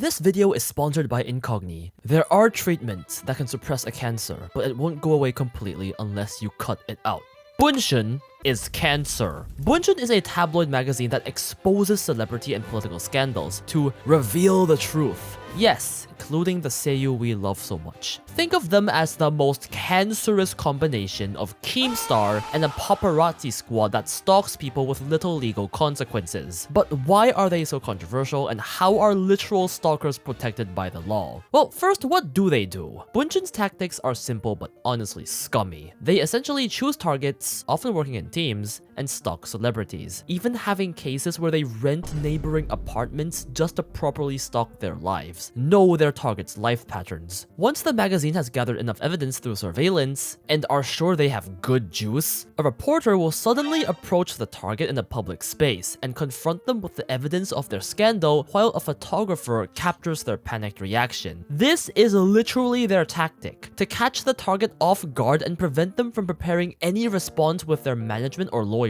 This video is sponsored by Incogni. There are treatments that can suppress a cancer, but it won't go away completely unless you cut it out. Bunshun is cancer. Bunshun is a tabloid magazine that exposes celebrity and political scandals to reveal the truth. Yes, including the seiyuu we love so much. Think of them as the most cancerous combination of Keemstar and a paparazzi squad that stalks people with little legal consequences. But why are they so controversial, and how are literal stalkers protected by the law? Well, first, what do they do? Bunshun's tactics are simple but honestly scummy. They essentially choose targets, often working in teams, and stalk celebrities, even having cases where they rent neighboring apartments just to properly stalk their lives, know their target's life patterns. Once the magazine has gathered enough evidence through surveillance and are sure they have good juice, a reporter will suddenly approach the target in a public space and confront them with the evidence of their scandal while a photographer captures their panicked reaction. This is literally their tactic, to catch the target off guard and prevent them from preparing any response with their management or lawyers.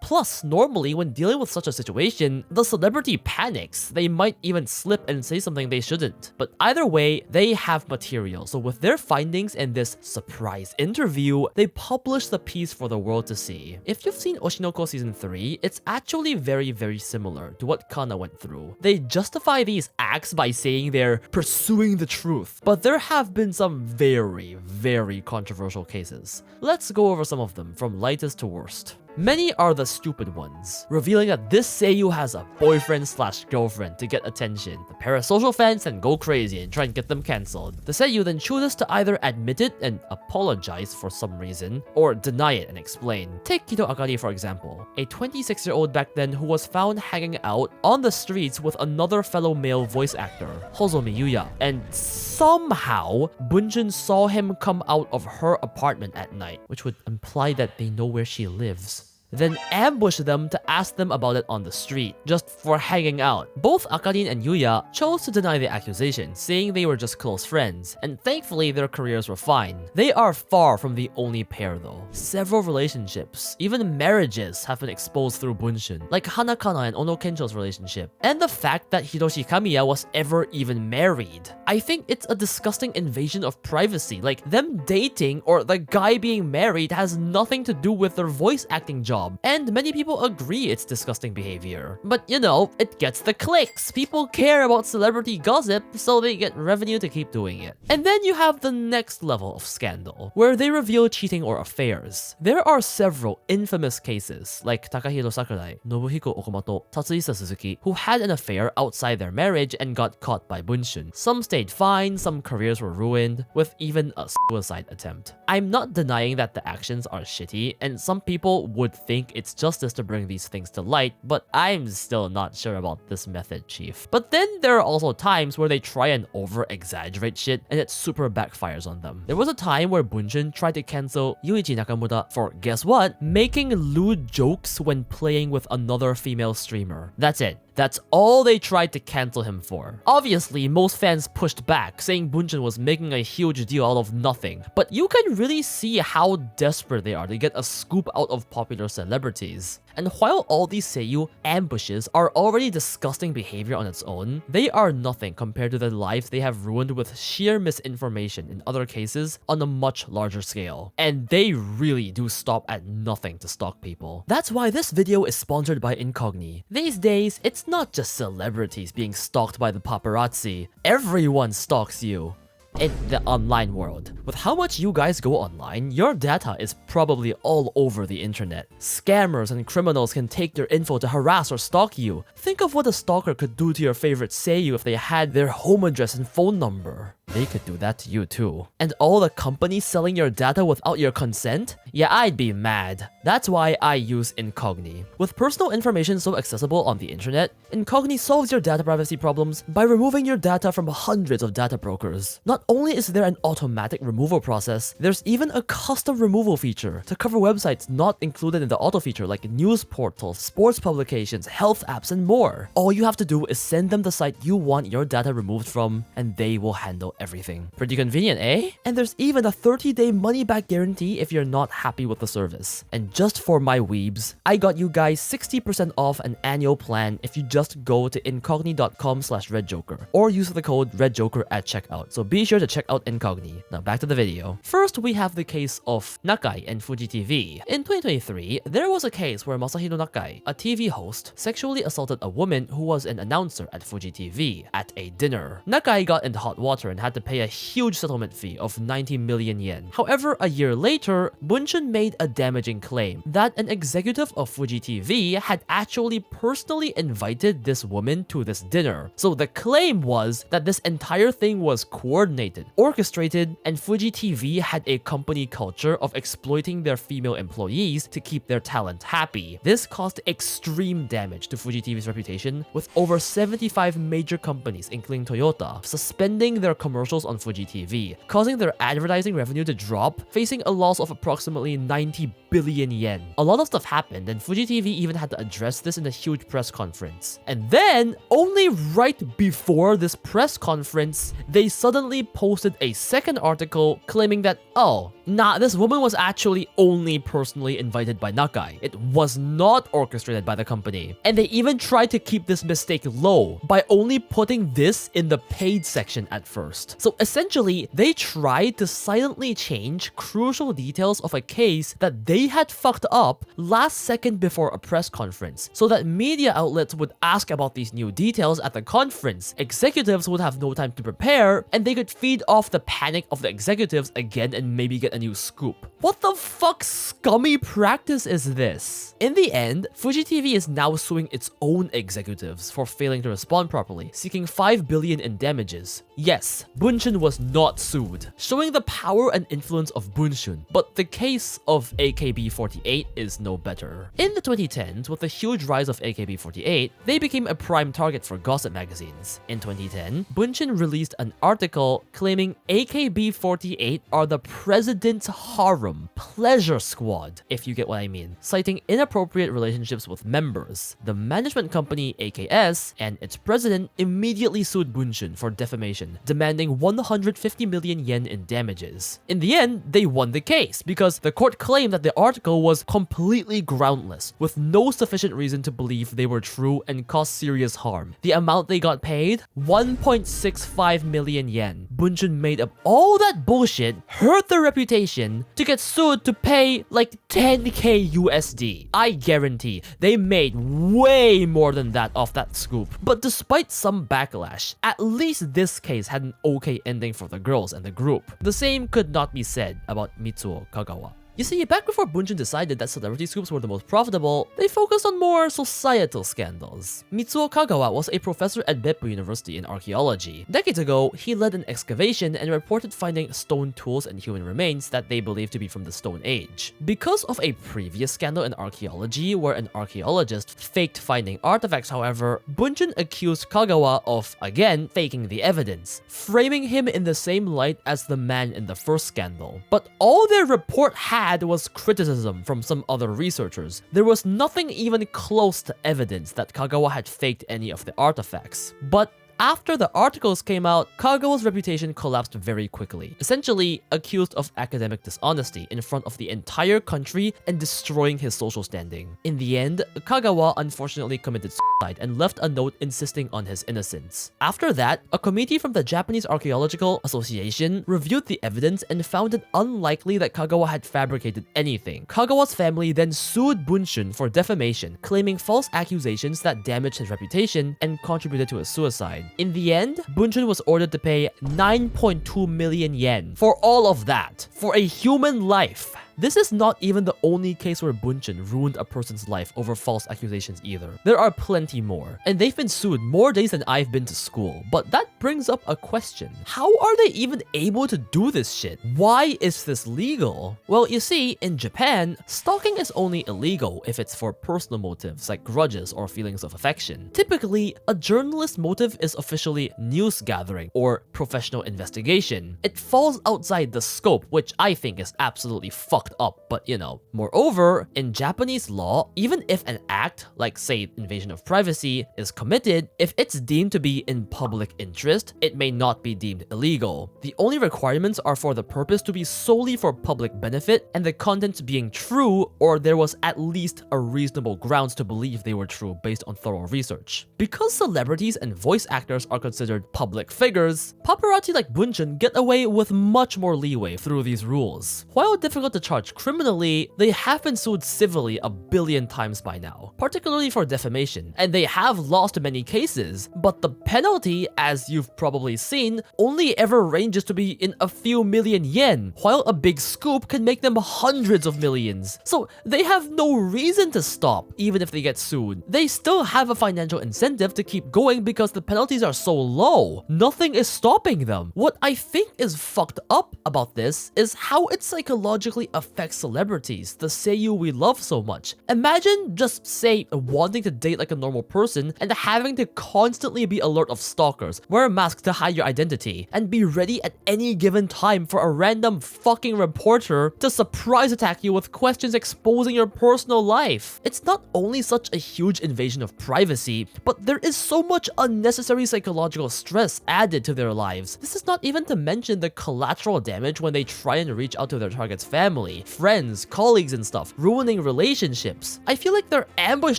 Plus, normally when dealing with such a situation, the celebrity panics. They might even slip and say something they shouldn't. But either way, they have material, so with their findings and this surprise interview, they publish the piece for the world to see. If you've seen Oshinoko Season 3, it's actually very similar to what Kana went through. They justify these acts by saying they're pursuing the truth, but there have been some very controversial cases. Let's go over some of them, from lightest to worst. Many are the stupid ones, revealing that this seiyuu has a boyfriend/girlfriend to get attention. The parasocial fans then go crazy and try and get them cancelled. The seiyuu then chooses to either admit it and apologize for some reason, or deny it and explain. Take Kito Akari for example, a 26-year-old back then who was found hanging out on the streets with another fellow male voice actor, Hozomi Yuya, and somehow Bunshun saw him come out of her apartment at night, which would imply that they know where she lives. Then ambush them to ask them about it on the street, just for hanging out. Both Akarin and Yuya chose to deny the accusation, saying they were just close friends, and thankfully their careers were fine. They are far from the only pair though. Several relationships, even marriages, have been exposed through Bunshun, like Hanakana and Ono Kencho's relationship, and the fact that Hiroshi Kamiya was ever even married. I think it's a disgusting invasion of privacy, like them dating or the guy being married has nothing to do with their voice acting job. And many people agree it's disgusting behavior. But you know, it gets the clicks. People care about celebrity gossip, so they get revenue to keep doing it. And then you have the next level of scandal, where they reveal cheating or affairs. There are several infamous cases, like Takahiro Sakurai, Nobuhiko Okamoto, Tatsuhisa Suzuki, who had an affair outside their marriage and got caught by Bunshun. Some stayed fine, some careers were ruined, with even a suicide attempt. I'm not denying that the actions are shitty, and some people would think it's justice to bring these things to light, but I'm still not sure about this method, chief. But then there are also times where they try and over-exaggerate shit, and it super backfires on them. There was a time where Bunshun tried to cancel Yuichi Nakamura for, guess what? Making lewd jokes when playing with another female streamer. That's it. That's all they tried to cancel him for. Obviously, most fans pushed back, saying Bunshun was making a huge deal out of nothing, but you can really see how desperate they are to get a scoop out of popular celebrities. And while all these seiyuu ambushes are already disgusting behavior on its own, they are nothing compared to the lives they have ruined with sheer misinformation in other cases on a much larger scale. And they really do stop at nothing to stalk people. That's why this video is sponsored by Incogni. These days, it's not just celebrities being stalked by the paparazzi. Everyone stalks you in the online world. With how much you guys go online, your data is probably all over the internet. Scammers and criminals can take your info to harass or stalk you. Think of what a stalker could do to your favorite seiyuu if they had their home address and phone number. They could do that to you too. And all the companies selling your data without your consent? Yeah, I'd be mad. That's why I use Incogni. With personal information so accessible on the internet, Incogni solves your data privacy problems by removing your data from hundreds of data brokers. Not only is there an automatic removal process, there's even a custom removal feature to cover websites not included in the auto feature, like news portals, sports publications, health apps, and more. All you have to do is send them the site you want your data removed from, and they will handle everything. Pretty convenient, eh? And there's even a 30-day money-back guarantee if you're not happy with the service. And just for my weebs, I got you guys 60% off an annual plan if you just go to incogni.com/redjoker or use the code redjoker at checkout. So be sure to check out Incogni. Now back to the video. First, we have the case of Nakai and Fuji TV. In 2023, there was a case where Masahiro Nakai, a TV host, sexually assaulted a woman who was an announcer at Fuji TV at a dinner. Nakai got into hot water and had to pay a huge settlement fee of 90 million yen. However, a year later, Bunshun made a damaging claim that an executive of Fuji TV had actually personally invited this woman to this dinner. So the claim was that this entire thing was coordinated, orchestrated, and Fuji TV had a company culture of exploiting their female employees to keep their talent happy. This caused extreme damage to Fuji TV's reputation, with over 75 major companies, including Toyota, suspending their commercials on Fuji TV, causing their advertising revenue to drop, facing a loss of approximately 90 billion yen. A lot of stuff happened, and Fuji TV even had to address this in a huge press conference. And then, only right before this press conference, they suddenly posted a second article claiming that, oh, nah, this woman was actually only personally invited by Nakai. It was not orchestrated by the company. And they even tried to keep this mistake low by only putting this in the paid section at first. So essentially, they tried to silently change crucial details of a case that they had fucked up last second before a press conference, so that media outlets would ask about these new details at the conference. Executives would have no time to prepare, and they could feed off the panic of the executives again and maybe get a new scoop. What the fuck scummy practice is this? In the end, Fuji TV is now suing its own executives for failing to respond properly, seeking 5 billion in damages. Yes, Bunshun was not sued, showing the power and influence of Bunshun, but the case of AKB48 is no better. In the 2010s, with the huge rise of AKB48, they became a prime target for gossip magazines. In 2010, Bunshun released an article claiming AKB48 are the president's harem pleasure squad, if you get what I mean, citing inappropriate relationships with members. The management company AKS and its president immediately sued Bunshun for defamation, demanding 150 million yen in damages. In the end, they won the case because the court claimed that the article was completely groundless, with no sufficient reason to believe they were true and caused serious harm. The amount they got paid? 1.65 million yen. Bunshun made up all that bullshit, hurt their reputation, to get sued to pay like 10k USD. I guarantee they made way more than that off that scoop. But despite some backlash, at least this case had an okay ending for the girls and the group. The same could not be said about Mitsuo Kagawa. You see, back before Bunshun decided that celebrity scoops were the most profitable, they focused on more societal scandals. Mitsuo Kagawa was a professor at Beppu University in archaeology. Decades ago, he led an excavation and reported finding stone tools and human remains that they believed to be from the Stone Age. Because of a previous scandal in archaeology where an archaeologist faked finding artifacts, however, Bunshun accused Kagawa of, again, faking the evidence, framing him in the same light as the man in the first scandal. But all their report had was criticism from some other researchers. There was nothing even close to evidence that Kagawa had faked any of the artifacts. But after the articles came out, Kagawa's reputation collapsed very quickly, essentially accused of academic dishonesty in front of the entire country and destroying his social standing. In the end, Kagawa unfortunately committed suicide and left a note insisting on his innocence. After that, a committee from the Japanese Archaeological Association reviewed the evidence and found it unlikely that Kagawa had fabricated anything. Kagawa's family then sued Bunshun for defamation, claiming false accusations that damaged his reputation and contributed to his suicide. In the end, Bunshun was ordered to pay 9.2 million yen for all of that, for a human life. This is not even the only case where Bunshun ruined a person's life over false accusations either. There are plenty more, and they've been sued more days than I've been to school. But that brings up a question. How are they even able to do this shit? Why is this legal? Well, you see, in Japan, stalking is only illegal if it's for personal motives like grudges or feelings of affection. Typically, a journalist's motive is officially news gathering or professional investigation. It falls outside the scope, which I think is absolutely fucked fucked up, but you know. Moreover, in Japanese law, even if an act, like say invasion of privacy, is committed, if it's deemed to be in public interest, it may not be deemed illegal. The only requirements are for the purpose to be solely for public benefit and the contents being true, or there was at least a reasonable grounds to believe they were true based on thorough research. Because celebrities and voice actors are considered public figures, paparazzi like Bunshun get away with much more leeway through these rules. While difficult to charge criminally, they have been sued civilly a billion times by now, particularly for defamation, and they have lost many cases, but the penalty, as you've probably seen, only ever ranges to be in a few million yen, while a big scoop can make them hundreds of millions. So they have no reason to stop, even if they get sued. They still have a financial incentive to keep going because the penalties are so low. Nothing is stopping them. What I think is fucked up about this is how it psychologically affects celebrities, the seiyuu we love so much. Imagine just, say, wanting to date like a normal person and having to constantly be alert of stalkers, wear a mask to hide your identity, and be ready at any given time for a random fucking reporter to surprise attack you with questions exposing your personal life. It's not only such a huge invasion of privacy, but there is so much unnecessary psychological stress added to their lives. This is not even to mention the collateral damage when they try and reach out to their target's family, friends, colleagues and stuff, ruining relationships. I feel like their ambush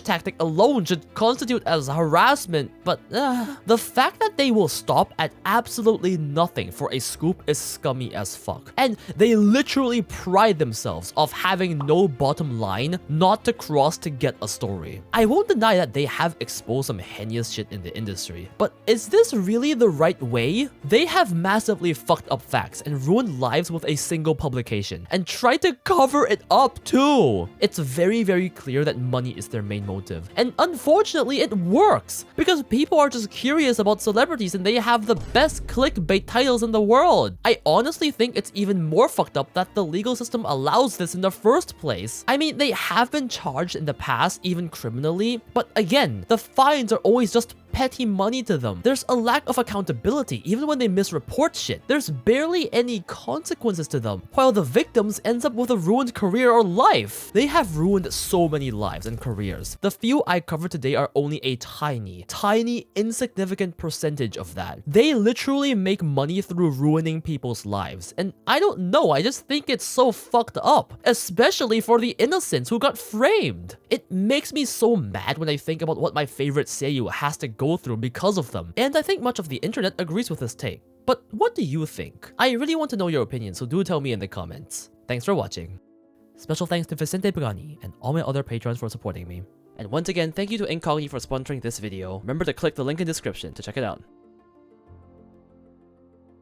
tactic alone should constitute as harassment, but the fact that they will stop at absolutely nothing for a scoop is scummy as fuck. And they literally pride themselves of having no bottom line not to cross to get a story. I won't deny that they have exposed some heinous shit in the industry, but is this really the right way? They have massively fucked up facts and ruined lives with a single publication, and tried to cover it up too. It's very, very clear that money is their main motive, and unfortunately it works, because people are just curious about celebrities and they have the best clickbait titles in the world. I honestly think it's even more fucked up that the legal system allows this in the first place. I mean, they have been charged in the past, even criminally, but again, the fines are always just petty money to them. There's a lack of accountability even when they misreport shit. There's barely any consequences to them, while the victims ends up with a ruined career or life. They have ruined so many lives and careers. The few I covered today are only a tiny, insignificant percentage of that. They literally make money through ruining people's lives, and I don't know, I just think it's so fucked up, especially for the innocents who got framed. It makes me so mad when I think about what my favorite seiyuu has to go through because of them, and I think much of the internet agrees with this take. But what do you think? I really want to know your opinion, so do tell me in the comments. Thanks for watching. Special thanks to Vicente Pagani and all my other patrons for supporting me. And once again, thank you to Incogni for sponsoring this video. Remember to click the link in the description to check it out.